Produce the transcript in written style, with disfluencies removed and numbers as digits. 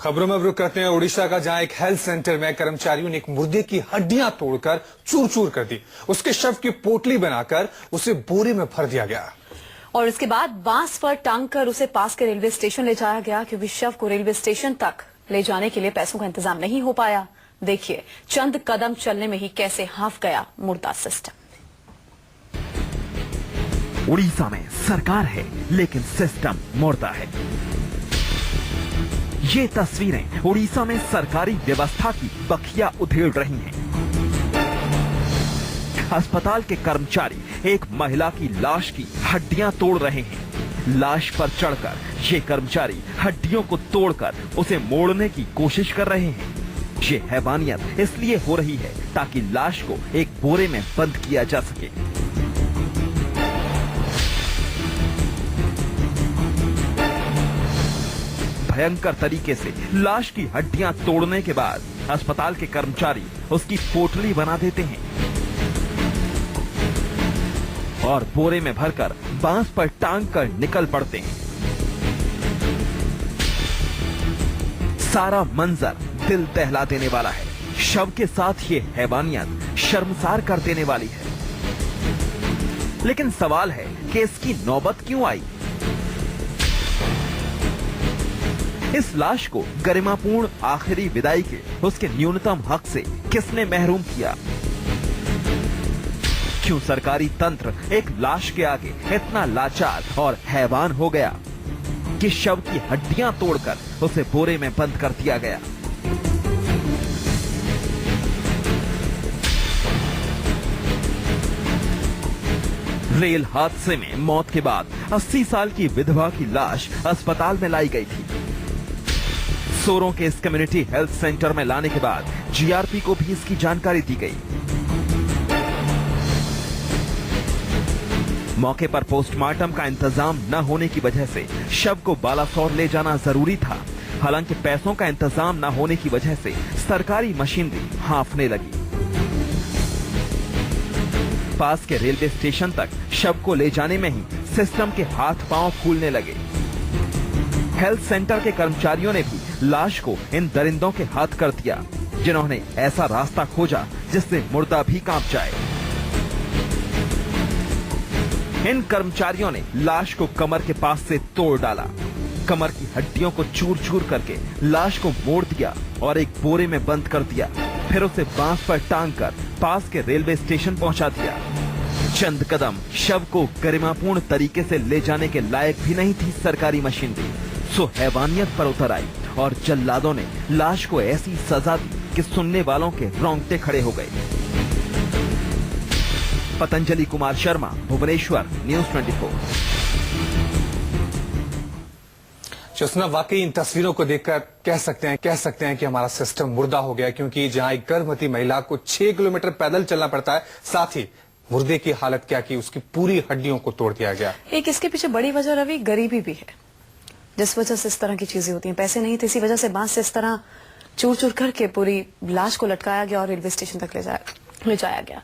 खबरों में अब रुक करते हैं उड़ीसा का, जहां एक हेल्थ सेंटर में कर्मचारियों ने एक मुर्दे की हड्डियां तोड़कर चूर चूर कर दी। उसके शव की पोटली बनाकर उसे बोरे में भर दिया गया और इसके बाद बांस पर टांग कर उसे पास के रेलवे स्टेशन ले जाया गया, क्योंकि शव को रेलवे स्टेशन तक ले जाने के लिए पैसों का इंतजाम नहीं हो पाया। देखिए चंद कदम चलने में ही कैसे हाफ गया मुर्दा सिस्टम। उड़ीसा में सरकार है लेकिन सिस्टम मुर्दा है। ये तस्वीरें उड़ीसा में सरकारी व्यवस्था की बखिया उधेड़ रही हैं। अस्पताल के कर्मचारी एक महिला की लाश की हड्डियां तोड़ रहे हैं। लाश पर चढ़कर ये कर्मचारी हड्डियों को तोड़कर उसे मोड़ने की कोशिश कर रहे हैं। ये हैवानियत इसलिए हो रही है ताकि लाश को एक बोरे में बंद किया जा सके। भयंकर तरीके से लाश की हड्डियां तोड़ने के बाद अस्पताल के कर्मचारी उसकी पोटली बना देते हैं और बोरे में भरकर बांस पर टांग कर निकल पड़ते हैं। सारा मंजर दिल दहला देने वाला है। शव के साथ ये हैवानियत शर्मसार कर देने वाली है। लेकिन सवाल है कि इसकी नौबत क्यों आई? इस लाश को गरिमापूर्ण आखिरी विदाई के उसके न्यूनतम हक से किसने महरूम किया? क्यों सरकारी तंत्र एक लाश के आगे इतना लाचार और हैवान हो गया कि शव की हड्डियां तोड़कर उसे बोरे में बंद कर दिया गया? रेल हादसे में मौत के बाद 80 साल की विधवा की लाश अस्पताल में लाई गई थी। सोरों के इस कम्युनिटी हेल्थ सेंटर में लाने के बाद जीआरपी को भी इसकी जानकारी दी गई। मौके पर पोस्टमार्टम का इंतजाम न होने की वजह से शव को बालासोर ले जाना जरूरी था। हालांकि पैसों का इंतजाम न होने की वजह से सरकारी मशीनरी हांफने लगी। पास के रेलवे स्टेशन तक शव को ले जाने में ही सिस्टम के हाथ पांव फूलने लगे। हेल्थ सेंटर के कर्मचारियों ने भी लाश को इन दरिंदों के हाथ कर दिया, जिन्होंने ऐसा रास्ता खोजा जिससे मुर्दा भी कांप जाए। इन कर्मचारियों ने लाश को कमर के पास से तोड़ डाला, कमर की हड्डियों को चूर चूर करके लाश को मोड़ दिया और एक बोरे में बंद कर दिया। फिर उसे बांस पर टांग कर पास के रेलवे स्टेशन पहुंचा दिया। चंद कदम शव को गरिमापूर्ण तरीके से ले जाने के लायक भी नहीं थी सरकारी मशीनरी। सो हैवानियत पर उतर आई और जल्लादों ने लाश को ऐसी सजा दी कि सुनने वालों के रोंगटे खड़े हो गए। पतंजलि कुमार शर्मा, भुवनेश्वर, न्यूज़ 24। ज्योत्सना, वाकई इन तस्वीरों को देखकर कह सकते हैं कि हमारा सिस्टम मुर्दा हो गया, क्योंकि जहां एक गर्भवती महिला को 6 किलोमीटर पैदल चलना पड़ता है, साथ ही मुर्दे की हालत क्या की, उसकी पूरी हड्डियों को तोड़ दिया गया। एक इसके पीछे बड़ी वजह रवि गरीबी भी है, जिस वजह से इस तरह की चीजें होती हैं। पैसे नहीं थे, इसी वजह से बांस से इस तरह चूर चूर करके पूरी लाश को लटकाया गया और रेलवे स्टेशन तक ले जाया गया।